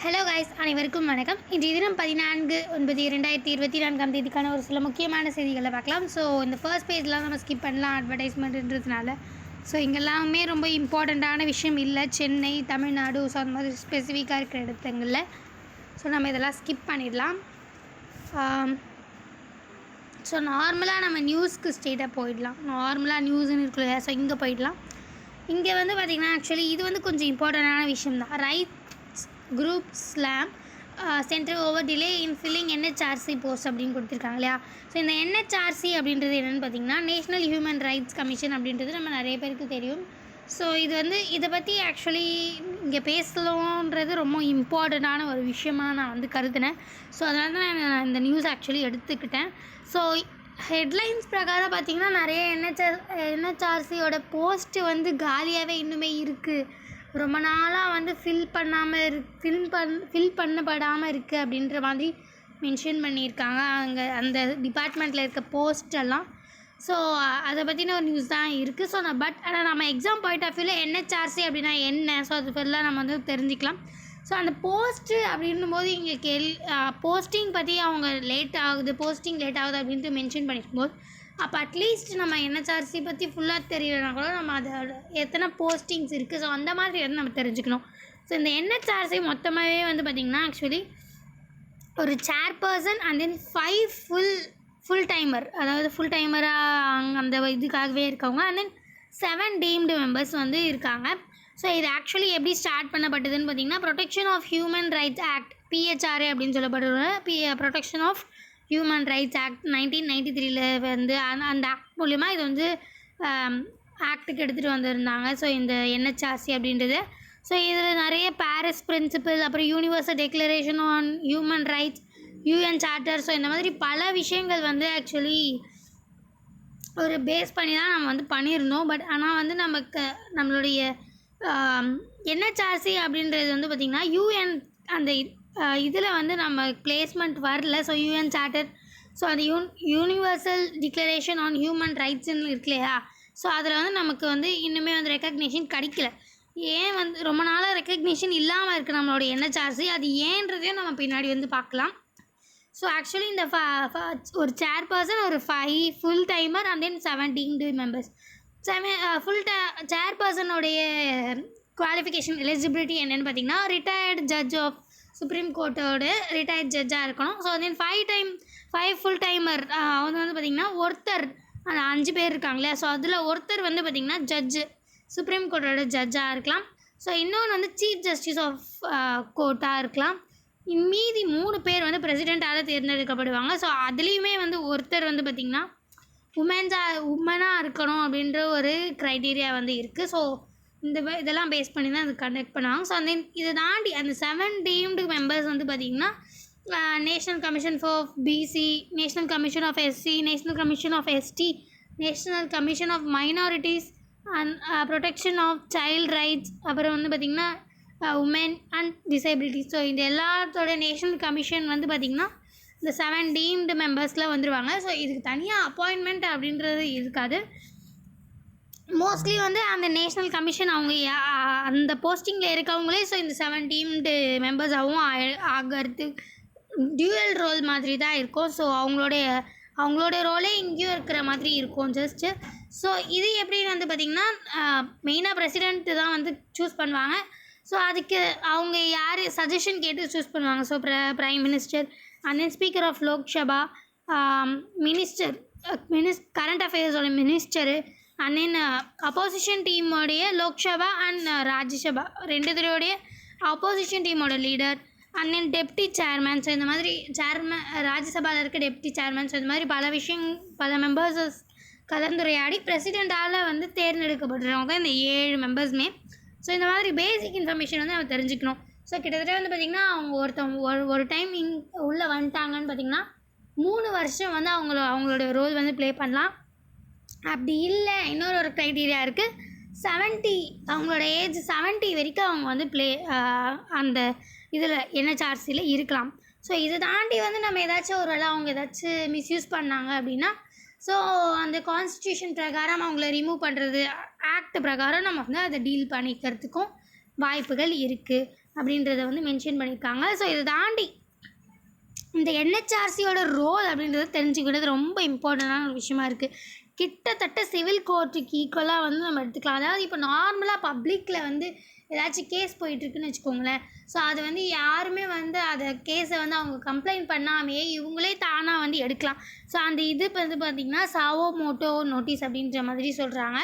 Hello guys, அனைவருக்கும் வணக்கம். இன்றைய தினம் 14/9/2024 ஒரு சில முக்கியமான செய்திகளை பார்க்கலாம். ஸோ இந்த ஃபர்ஸ்ட் பேஜ்லாம் நம்ம ஸ்கிப் பண்ணலாம் அட்வர்டைஸ்மெண்ட்ன்றதுனால. ஸோ இங்கெல்லாமே ரொம்ப இம்பார்ட்டண்ட்டான விஷயம் இல்லை. சென்னை, தமிழ்நாடு, ஸோ அந்த மாதிரி ஸ்பெசிஃபிக்காக இருக்கிற இடத்துங்களில் ஸோ நம்ம இதெல்லாம் ஸ்கிப் பண்ணிடலாம். ஸோ நார்மலாக நம்ம நியூஸ்க்கு ஸ்ட்ரெயிட்டாக போயிடலாம். நார்மலாக நியூஸ்ன்னு இருக்கு இல்லையா, ஸோ இங்கே போயிடலாம். இங்கே வந்து பார்த்திங்கன்னா ஆக்சுவலி இது வந்து கொஞ்சம் இம்பார்ட்டண்ட்டான விஷயம் தான். Rights group slams centre over delay in filling NHRC post அப்படின்னு கொடுத்துருக்காங்க இல்லையா. ஸோ இந்த என்ஹெச்ஆர்சி அப்படின்றது என்னென்னு பார்த்திங்கன்னா நேஷ்னல் ஹியூமன் ரைட்ஸ் கமிஷன் அப்படின்றது நம்ம நிறைய பேருக்கு தெரியும். ஸோ இது வந்து இதை பற்றி ஆக்சுவலி இங்கே பேசலான்றது ரொம்ப இம்பார்ட்டண்ட்டான ஒரு விஷயமாக நான் வந்து கருதினேன். ஸோ அதனால தான் நான் இந்த நியூஸ் ஆக்சுவலி எடுத்துக்கிட்டேன். ஸோ ஹெட்லைன்ஸ் பிரகாரம் பார்த்திங்கன்னா நிறைய என்ஹெச்ஆர்சியோட போஸ்ட்டு வந்து காலியாகவே இன்னுமே இருக்குது. ரொம்ப நாளாக வந்து ஃபில் பண்ணப்படாமல் இருக்குது அப்படின்ற மாதிரி மென்ஷன் பண்ணியிருக்காங்க அங்கே அந்த டிபார்ட்மெண்ட்டில் இருக்க போஸ்டெல்லாம். ஸோ அதை பற்றின ஒரு நியூஸ் தான் இருக்குது. ஸோ ஆனால் நம்ம எக்ஸாம் பாயிண்ட் ஆஃப் வியூவில் என்ஹெச்ஆர்சி அப்படின்னா என்ன, ஸோ அது ஃபுல்லாக நம்ம வந்து தெரிஞ்சுக்கலாம். ஸோ அந்த போஸ்ட்டு அப்படின்னும் போது இங்கே போஸ்டிங் பற்றி அவங்க போஸ்டிங் லேட் ஆகுது அப்படின்ட்டு மென்ஷன் பண்ணியிருக்கும்போது அப்போ அட்லீஸ்ட் நம்ம என்ஹெச்ஆர்சி பற்றி ஃபுல்லாக தெரியலைனா கூட நம்ம அதோட எத்தனை போஸ்டிங்ஸ் இருக்குது, ஸோ அந்த மாதிரி வந்து நம்ம தெரிஞ்சுக்கணும். ஸோ இந்த என்ஹெச்ஆர்சி மொத்தமாகவே வந்து பார்த்திங்கன்னா ஆக்சுவலி ஒரு chairperson and then 5 full timer, அதாவது ஃபுல் டைமராக அந்த இதுக்காகவே இருக்கவங்க, அண்ட் தென் 7 டீம்டு மெம்பர்ஸ் வந்து இருக்காங்க. ஸோ இது ஆக்சுவலி எப்படி ஸ்டார்ட் பண்ணப்பட்டதுன்னு பார்த்திங்கன்னா protection of human rights act PHRA அப்படின்னு சொல்லப்படுற protection of human rights act 1993 வந்து அந்த ஆக்ட் மூலிமா இது வந்து ஆக்டுக்கு எடுத்துகிட்டு வந்திருந்தாங்க. ஸோ இந்த என்ஹெச்ஆர்சி அப்படின்றது. ஸோ இதில் நிறைய பாரிஸ் பிரின்சிபல், அப்புறம் universal declaration on human rights, UN charter, so இந்த மாதிரி பல விஷயங்கள் வந்து ஆக்சுவலி ஒரு பேஸ் பண்ணி தான் நம்ம வந்து பண்ணியிருந்தோம். பட் ஆனால் வந்து நம்மளுடைய என்ஹெச்ஆர்சி அப்படின்றது வந்து பார்த்திங்கன்னா UN அந்த இதில் வந்து நம்ம பிளேஸ்மெண்ட் வரல. ஸோ UN சார்ட்டர், ஸோ அது யூனிவர்சல் டிக்ளரேஷன் ஆன் ஹியூமன் ரைட்ஸ்ன்னு இருக்கு இல்லையா, ஸோ அதில் வந்து நமக்கு வந்து இன்னுமே வந்து ரெக்கக்னிஷன் கிடைக்கல. ஏன் வந்து ரொம்ப நாளாக ரெக்கக்னிஷன் இல்லாமல் இருக்குது நம்மளோட என்ஹெச்ஆர்சி, அது ஏன்றதையும் நம்ம பின்னாடி வந்து பார்க்கலாம். ஸோ ஆக்சுவலி இந்த ஒரு சேர்பர்சன், ஒரு 5 full timer and then 7 deemed members. சேர்பர்சனுடைய குவாலிஃபிகேஷன் எலிஜிபிலிட்டி என்னென்னு பார்த்திங்கன்னா ரிட்டையர்டு ஜட்ஜ் ஆஃப் சுப்ரீம் கோர்ட்டோட ரிட்டையர்ட் ஜட்ஜாக இருக்கணும். ஸோ தென் 5 ஃபுல் டைமர் அவங்க வந்து பார்த்திங்கன்னா ஒருத்தர், அந்த 5 பேர் இருக்காங்களே, ஸோ அதில் ஒருத்தர் வந்து பார்த்திங்கன்னா ஜட்ஜு, சுப்ரீம் கோர்ட்டோட ஜட்ஜாக இருக்கலாம். ஸோ இன்னொன்று வந்து சீஃப் ஜஸ்டிஸ் ஆஃப் கோர்ட்டாக இருக்கலாம். மீதி 3 பேர் வந்து பிரசிடெண்ட்டால் தேர்ந்தெடுக்கப்படுவாங்க. ஸோ அதுலேயுமே வந்து ஒருத்தர் வந்து பார்த்திங்கன்னா உமனாக இருக்கணும் அப்படின்ற ஒரு க்ரைட்டீரியா வந்து இருக்குது. ஸோ இதெல்லாம் பேஸ் பண்ணி தான் இது கண்டக்ட் பண்ணுவாங்க. ஸோ அந்த இதை தாண்டி அந்த 7 டீம்டு மெம்பர்ஸ் வந்து பார்த்திங்கன்னா national commission for BC, national commission of SC, national commission of ST, national commission of minorities and protection of child rights, அப்புறம் வந்து பார்த்திங்கன்னா உமன் அண்ட் டிசேபிலிட்டிஸ். ஸோ இந்த எல்லாத்தோட நேஷ்னல் கமிஷன் வந்து பார்த்திங்கன்னா இந்த 7 டீம்டு மெம்பர்ஸில் வந்துடுவாங்க. ஸோ இதுக்கு தனியாக அப்பாயின்மெண்ட் அப்படின்றது இருக்காது. மோஸ்ட்லி வந்து அந்த நேஷ்னல் கமிஷன் அவங்க அந்த போஸ்டிங்கில் இருக்கவங்களே ஸோ இந்த 7 டீம்டு மெம்பர்ஸாகவும் ஆகிறது டியூவல் ரோல் மாதிரி தான் இருக்கும். ஸோ அவங்களோட ரோலே இங்கேயும் இருக்கிற மாதிரி இருக்கும் ஜஸ்ட்டு. ஸோ இது எப்படின்னு வந்து பார்த்திங்கன்னா மெயினாக பிரசிடெண்ட்டு தான் வந்து சூஸ் பண்ணுவாங்க. ஸோ அதுக்கு அவங்க யார் சஜஷன் கேட்டு சூஸ் பண்ணுவாங்க. So prime minister and then speaker of Lok Sabha, current அஃபேர்ஸோட மினிஸ்டரு, அண்ட் தென் அப்போசிஷன் டீமோடைய லோக்சபா அண்ட் ராஜ்யசபா 2 பேரோடைய அப்போசிஷன் டீமோட leader, and then deputy chairman. So இந்த மாதிரி ராஜ்யசபாவில் இருக்க டெப்டி சேர்மேன். ஸோ இந்த மாதிரி பல மெம்பர்ஸஸ் கலந்துரையாடி பிரசிடெண்ட்டால் வந்து தேர்ந்தெடுக்கப்படுறவங்க இந்த 7 மெம்பர்ஸுமே. ஸோ இந்த மாதிரி பேசிக் இன்ஃபர்மேஷன் வந்து நம்ம தெரிஞ்சுக்கணும். ஸோ கிட்டத்தட்ட வந்து பார்த்திங்கன்னா அவங்க ஒரு டைம் உள்ளே வந்துட்டாங்கன்னு பார்த்திங்கன்னா 3 வருஷம் வந்து அவங்களோட ரோல் வந்து ப்ளே பண்ணலாம். அப்படி இல்லை, இன்னொரு க்ரைட்டீரியா இருக்குது, 70 அவங்களோட ஏஜ் 70 வரைக்கும் அவங்க வந்து அந்த இதில் என்ஹெச்ஆர்சியில் இருக்கலாம். ஸோ இதை தாண்டி வந்து நம்ம ஏதாச்சும் ஒரு வேளை அவங்க ஏதாச்சும் மிஸ்யூஸ் பண்ணாங்க அப்படின்னா ஸோ அந்த கான்ஸ்டியூஷன் பிரகாரம் அவங்கள ரிமூவ் பண்ணுறது, ஆக்ட் பிரகாரம் நம்ம வந்து அதை டீல் பண்ணிக்கிறதுக்கும் வாய்ப்புகள் இருக்குது. அப்படின்றத வந்து மென்ஷன் பண்ணியிருக்காங்க. ஸோ இதை தாண்டி இந்த என்ஹெச்ஆர்சியோட ரோல் அப்படின்றத தெரிஞ்சுக்கிட்டது ரொம்ப இம்பார்ட்டண்டான ஒரு விஷயமா இருக்குது. கிட்டத்தட்ட சிவில் கோர்ட்டுக்கு ஈக்குவலாக வந்து நம்ம எடுத்துக்கலாம். அதாவது இப்போ நார்மலாக பப்ளிக்கில் வந்து ஏதாச்சும் கேஸ் போயிட்டுருக்குன்னு வச்சுக்கோங்களேன். ஸோ அது வந்து யாருமே வந்து அதை கேஸை வந்து அவங்க கம்ப்ளைண்ட் பண்ணாமையே இவங்களே தானாக வந்து எடுக்கலாம். ஸோ அந்த இது வந்து பார்த்திங்கன்னா சாவோ மோட்டோ நோட்டீஸ் அப்படின்ற மாதிரி சொல்கிறாங்க.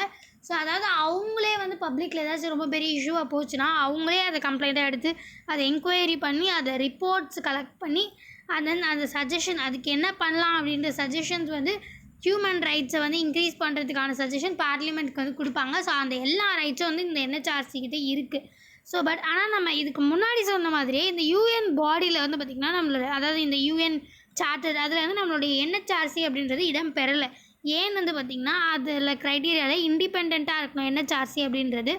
ஸோ அதாவது அவங்களே வந்து பப்ளிக்கில் ஏதாச்சும் ரொம்ப பெரிய இஷ்யூவாக போச்சுன்னா அவங்களே அதை கம்ப்ளைண்ட்டாக எடுத்து அதை என்கொயரி பண்ணி அதை ரிப்போர்ட்ஸ் கலெக்ட் பண்ணி தென் அந்த சஜஷன் அதுக்கு என்ன பண்ணலாம் அப்படின்ற சஜஷன்ஸ் வந்து ஹியூமன் ரைட்ஸை வந்து இன்க்ரீஸ் பண்ணுறதுக்கான சஜஷன் பார்லிமெண்ட்க்கு வந்து கொடுப்பாங்க. ஸோ அந்த எல்லா ரைட்ஸும் வந்து இந்த என்ஹெச்ஆர்சி கிட்டே இருக்குது. ஸோ பட் ஆனால் நம்ம இதுக்கு முன்னாடி சொன்ன மாதிரியே இந்த யூஎன் பாடியில் வந்து பார்த்திங்கன்னா நம்மளோட அதாவது இந்த யூஎன் சார்ட்டர் அதில் வந்து நம்மளுடைய என்ஹெச்ஆர்சி அப்படின்றது இடம் பெறலை. ஏன்னு வந்து பார்த்திங்கன்னா அதில் க்ரைட்டீரியாவில் இண்டிபெண்ட்டாக இருக்கணும் என்ஹெச்ஆர்சி அப்படின்றது.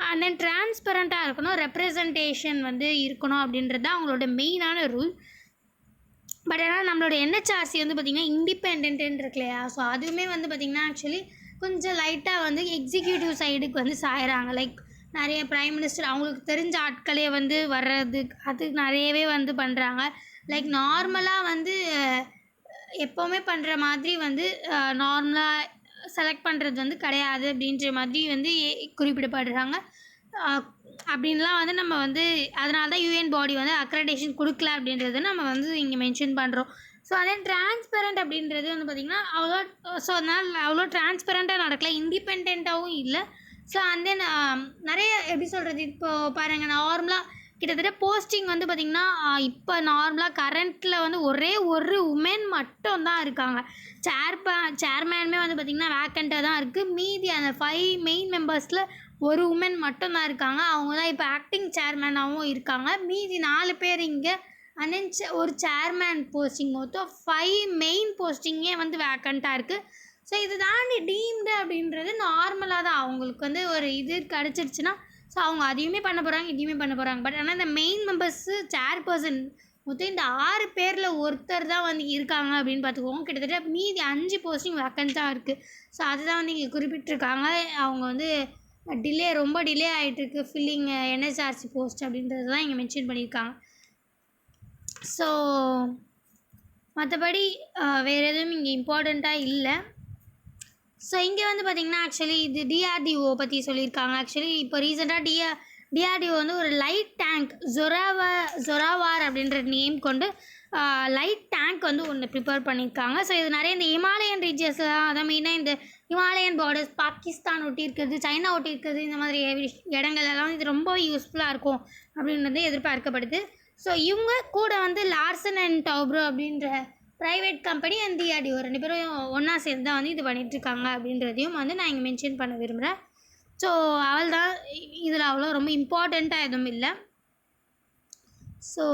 அண்ட் தென் டிரான்ஸ்பரண்ட்டாக இருக்கணும், ரெப்ரசன்டேஷன் வந்து இருக்கணும் அப்படின்றது தான் அவங்களோட மெயினான ரூல். பட் ஆனால் நம்மளோட என்ஹெச்ஆர்சி வந்து பார்த்திங்கன்னா இண்டிபெண்ட்டுன்னு இருக்கு இல்லையா. ஸோ அதுவுமே வந்து பார்த்திங்கன்னா ஆக்சுவலி கொஞ்சம் லைட்டாக வந்து எக்ஸிக்யூட்டிவ் சைடுக்கு வந்து சாயிறாங்க. லைக் நிறைய ப்ரைம் மினிஸ்டர் அவங்களுக்கு தெரிஞ்ச ஆட்களே வந்து வர்றது அது நிறையவே வந்து பண்ணுறாங்க. லைக் நார்மலாக வந்து எப்போவுமே பண்ணுற மாதிரி வந்து நார்மலாக செலக்ட் பண்ணுறது வந்து கிடையாது அப்படின்ற மாதிரி வந்து குறிப்பிடப்படுறாங்க. அப்படின்லாம் வந்து நம்ம வந்து அதனால தான் யூஎன் பாடி வந்து அக்ரெடிடேஷன் கொடுக்கல அப்படின்றத நம்ம வந்து இங்கே மென்ஷன் பண்ணுறோம். ஸோ அதே டிரான்ஸ்பரண்ட் அப்படின்றது வந்து பார்த்திங்கன்னா அவ்வளோ ஸோ அதனால் அவ்வளோ டிரான்ஸ்பரண்ட்டாக நடக்கல, இண்டிபெண்ட்டாகவும் இல்லை. ஸோ அண்ட் தென் நிறைய எப்படி சொல்கிறது, இப்போது பாருங்கள் நார்மலாக கிட்டத்தட்ட போஸ்டிங் வந்து பார்த்திங்கன்னா இப்போ நார்மலாக கரண்ட்டில் வந்து ஒரே ஒரு உமன் மட்டும் தான் இருக்காங்க. சேர்மேனுமே வந்து பார்த்திங்கன்னா வேக்கண்ட்டாக தான் இருக்குது. மீதி அந்த 5 மெயின் மெம்பர்ஸில் ஒரு உமன் மட்டும்தான் இருக்காங்க. அவங்க தான் இப்போ ஆக்டிங் சேர்மேனாகவும் இருக்காங்க. மீதி 4 பேர் இங்கே அண்ட் தென் ஒரு சேர்மேன் போஸ்டிங் மொத்தம் 5 மெயின் போஸ்டிங்கே வந்து வேக்கண்ட்டாக இருக்குது. ஸோ இது தாண்டி டீம்டு அப்படின்றது நார்மலாக தான் அவங்களுக்கு வந்து ஒரு இது கிடச்சிருச்சுன்னா ஸோ அவங்க அதையுமே பண்ண போகிறாங்க இதையுமே பண்ண போகிறாங்க. பட் ஆனால் இந்த மெயின் மெம்பர்ஸு சேர்பர்சன் மொத்தம் இந்த 6 பேரில் ஒருத்தர் தான் வந்து இருக்காங்க அப்படின்னு பார்த்துக்குவோம். கிட்டத்தட்ட மீதி 5 போஸ்டிங் வேக்கண்ட்டாக இருக்குது. ஸோ அதுதான் வந்து இங்கே குறிப்பிட்டிருக்காங்க. அவங்க வந்து ரொம்ப டிலே ஆகிட்டுருக்கு ஃபில்லிங் என்ஹெச்ஆர்சி போஸ்ட் அப்படின்றது தான் இங்கே மென்ஷன் பண்ணியிருக்காங்க. ஸோ மற்றபடி வேறு எதுவும் இங்கே இம்பார்ட்டண்ட்டாக இல்லை. ஸோ இங்கே வந்து பார்த்திங்கன்னா ஆக்சுவலி இது டிஆர்டிஓ பற்றி சொல்லியிருக்காங்க. ஆக்சுவலி இப்போ ரீசெண்டாக டிஆர்டிஓ வந்து ஒரு லைட் டேங்க் ஜொராவார் அப்படின்ற நேம் கொண்டு லைட் டேங்க் வந்து ஒன்று ப்ரிப்பேர் பண்ணியிருக்காங்க. ஸோ இது நிறைய இந்த ஹிமாலயன் ரீஜியஸில் அதான் மெயினாக இந்த ஹிமாலயன் பார்டர்ஸ் பாகிஸ்தான் ஒட்டி இருக்கிறது, சைனா ஒட்டி இருக்கிறது, இந்த மாதிரி இடங்கள்லாம் இது ரொம்ப யூஸ்ஃபுல்லாக இருக்கும் அப்படின்றது எதிர்பார்க்கப்படுது. ஸோ இவங்க கூட வந்து லார்சன் அண்ட் டவுப்ரோ அப்படின்ற ப்ரைவேட் கம்பெனி அண்ட் டிஆர்டிஓ 2 பேரும் ஒன்றா சேர்ந்து தான் வந்து இது பண்ணிகிட்ருக்காங்க அப்படின்றதையும் வந்து நான் இங்கே மென்ஷன் பண்ண விரும்புகிறேன். ஸோ அவள் தான் இதில் அவ்வளோ ரொம்ப இம்பார்ட்டண்ட்டாக எதுவும் இல்லை. ஸோ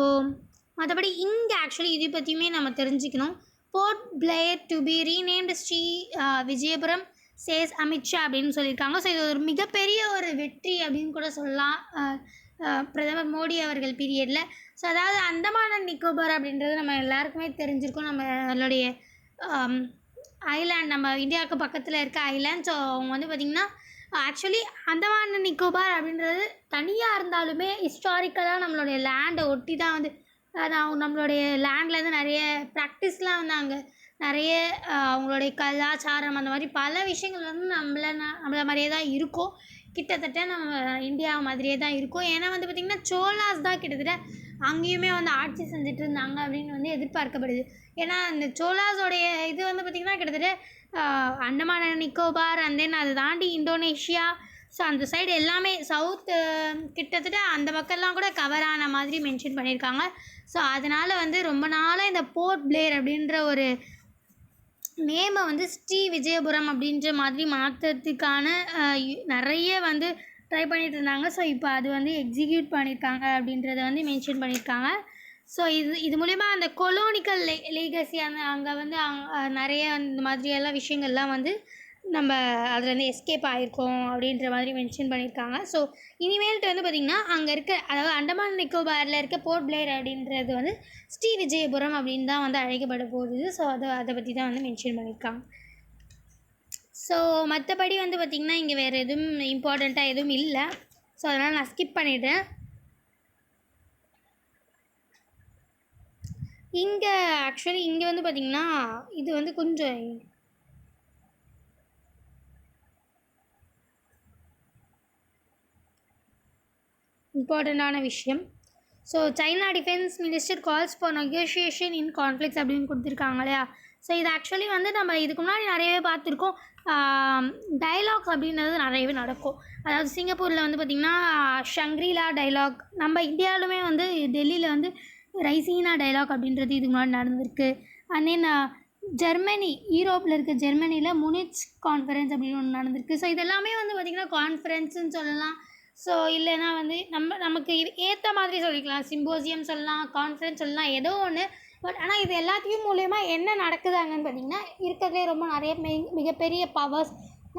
மற்றபடி இங்கே ஆக்சுவலி இதை பற்றியுமே நம்ம தெரிஞ்சுக்கணும். Port Blair to be renamed Sri Vijayapuram says Amit Shah அப்படின்னு சொல்லியிருக்காங்க. ஸோ இது ஒரு மிகப்பெரிய ஒரு வெற்றி அப்படின்னு கூட சொல்லலாம் பிரதமர் மோடி அவர்கள் பீரியடில். ஸோ அதாவது அந்தமான் அண்ட் நிக்கோபார் அப்படின்றது நம்ம எல்லாருக்குமே தெரிஞ்சிருக்கும். நம்மளுடைய ஐலாண்ட் நம்ம இந்தியாவுக்கு பக்கத்தில் இருக்க ஐலாண்ட். ஸோ அவங்க வந்து பார்த்திங்கன்னா ஆக்சுவலி அந்தமான் அண்ட் நிக்கோபார் அப்படின்றது தனியாக இருந்தாலுமே ஹிஸ்டாரிக்கலாக நம்மளுடைய லேண்டை ஒட்டி தான் வந்து நம்மளுடைய லேண்ட்லேருந்து நிறைய ப்ராக்டிஸ்லாம் வந்து அங்கே நிறைய அவங்களுடைய கலாச்சாரம் அந்த மாதிரி பல விஷயங்கள் வந்து நம்மள மாதிரியே தான் இருக்கும். கிட்டத்தட்ட நம்ம இந்தியா மாதிரியே தான் இருக்கும். ஏன்னா வந்து பார்த்திங்கன்னா சோலாஸ் தான் கிட்டத்தட்ட அங்கேயுமே வந்து ஆட்சி செஞ்சுட்டு இருந்தாங்க அப்படின்னு வந்து எதிர்பார்க்கப்படுது. ஏன்னா இந்த சோலாஸோடைய இது வந்து பார்த்திங்கன்னா கிட்டத்தட்ட Andaman and Nicobar and then அதை தாண்டி இந்தோனேஷியா, ஸோ அந்த சைடு எல்லாமே சவுத்து கிட்டத்தட்ட அந்த பக்கம்லாம் கூட கவர் ஆன மாதிரி மென்ஷன் பண்ணியிருக்காங்க. ஸோ அதனால் வந்து ரொம்ப நாளாக இந்த போர்ட் பிளேயர் அப்படின்ற ஒரு நேமை வந்து ஸ்ரீ விஜயபுரம் அப்படின்ற மாதிரி மாற்றுறதுக்கான நிறைய வந்து ட்ரை பண்ணிகிட்டு இருந்தாங்க. ஸோ இப்போ அது வந்து எக்ஸிக்யூட் பண்ணியிருக்காங்க அப்படின்றத வந்து மென்ஷன் பண்ணியிருக்காங்க. ஸோ இது மூலிமா அந்த கொலோனிக்கல் லீகசி அங்கே வந்து நிறைய இந்த மாதிரியெல்லாம் விஷயங்கள்லாம் வந்து நம்ம அதில் வந்து எஸ்கேப் ஆகிருக்கோம் அப்படின்ற மாதிரி மென்ஷன் பண்ணியிருக்காங்க. ஸோ இனிமேல்ட்டு வந்து பார்த்திங்கன்னா அங்கே இருக்க அதாவது அந்தமான் நிக்கோபாரில் இருக்க போர்ட் பிளேயர் அப்படின்றது வந்து ஸ்ரீ விஜயபுரம் அப்படின்னு தான் வந்து அழைக்கப்பட போகுது. ஸோ அதை பற்றி தான் வந்து மென்ஷன் பண்ணியிருக்காங்க. ஸோ மற்றபடி வந்து பார்த்திங்கன்னா இங்கே வேறு எதுவும் இம்பார்ட்டண்ட்டாக எதுவும் இல்லை. ஸோ அதனால் நான் ஸ்கிப் பண்ணிவிட்டேன். இங்கே ஆக்சுவலி இங்கே வந்து பார்த்திங்கன்னா இது வந்து கொஞ்சம் இம்பார்ட்டண்ட்டான விஷயம். So China defence minister calls for negotiation in conflicts அப்படின்னு கொடுத்துருக்காங்க இல்லையா. ஸோ இது ஆக்சுவலி வந்து நம்ம இதுக்கு முன்னாடி நிறையவே பார்த்துருக்கோம். டைலாக்ஸ் அப்படின்றது நிறையவே நடக்கும். அதாவது சிங்கப்பூரில் வந்து பார்த்திங்கன்னா ஷங்க்ரீலா டைலாக், நம்ம இந்தியாவிலுமே வந்து டெல்லியில் வந்து ரைசீனா டைலாக் அப்படின்றது இதுக்கு முன்னாடி நடந்திருக்கு. அண்ட் தென் ஜெர்மனி, யூரோப்பில் இருக்க ஜெர்மனியில் முனிச் கான்ஃபரன்ஸ் அப்படின்னு ஒன்று நடந்திருக்கு. ஸோ இதெல்லாமே வந்து பார்த்திங்கன்னா கான்ஃபரன்ஸுன்னு சொல்லலாம். ஸோ இல்லைன்னா வந்து நமக்கு இது ஏற்ற மாதிரி சொல்லிக்கலாம். சிம்போசியம் சொல்லலாம், கான்ஃபரன்ஸ் சொல்லலாம், ஏதோ ஒன்று. பட் ஆனால் இது எல்லாத்தையும் மூலயமா என்ன நடக்குதாங்கன்னு பார்த்திங்கன்னா, இருக்கிறதுலே ரொம்ப நிறைய மிகப்பெரிய பவர்ஸ்,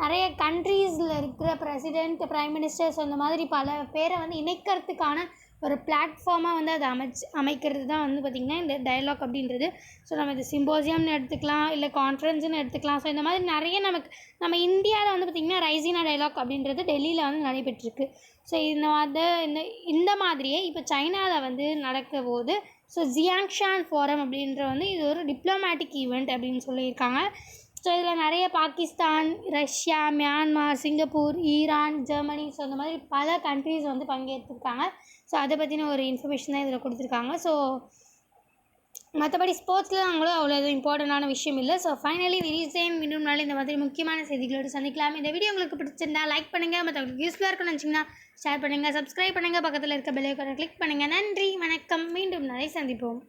நிறைய கண்ட்ரீஸில் இருக்கிற பிரசிடெண்ட், ப்ரைம் மினிஸ்டர்ஸ் அந்த மாதிரி பல பேரை வந்து இணைக்கிறதுக்கான ஒரு பிளாட்ஃபார்மாக வந்து அதை அமைக்கிறது தான் வந்து பார்த்திங்கன்னா இந்த டயலாக் அப்படின்றது. ஸோ நம்ம இது சிம்போசியம்னு எடுத்துக்கலாம், இல்லை கான்ஃபரன்ஸ்னு எடுத்துக்கலாம். ஸோ இந்த மாதிரி நிறைய நம்ம இந்தியாவில் வந்து பார்த்திங்கன்னா ரைசீனா டைலாக் அப்படின்றது டெல்லியில் வந்து நடைபெற்றிருக்கு. ஸோ இந்த மாதிரியே இப்போ சைனாவில் வந்து நடக்க போது ஸோ ஜியாங்ஷான் ஃபோரம் அப்படின்ற வந்து இது ஒரு டிப்ளமேட்டிக் ஈவெண்ட் அப்படின்னு சொல்லியிருக்காங்க. ஸோ இதில் நிறைய Pakistan, Russia, Myanmar, Singapore, Iran, Germany, so இந்த மாதிரி பல கண்ட்ரீஸ் வந்து பங்கேற்றிருக்காங்க. ஸோ அதை பற்றின ஒரு இன்ஃபர்மேஷன் தான் இதில் கொடுத்துருக்காங்க. ஸோ மற்றபடி ஸ்போர்ட்ஸில் அவங்களும் அவ்வளோ எதுவும் இம்பார்ட்டண்டான விஷயம் இல்லை. ஸோ ஃபைனலி மீண்டும் நாள் இந்த மாதிரி முக்கியமான செய்திகளோடு சந்திக்கலாம். இந்த வீடியோ உங்களுக்கு பிடிச்சிருந்தா லைக் பண்ணுங்கள், மற்றவங்களுக்கு யூஸ்ஃபுல்லாக இருக்குன்னு நினச்சிங்கன்னா ஷேர் பண்ணுங்கள், சப்ஸ்கிரைப் பண்ணுங்கள், பக்கத்தில் இருக்க பெல் ஐகானை கிளிக் பண்ணுங்கள். நன்றி, வணக்கம், மீண்டும் நாளை சந்திப்போம்.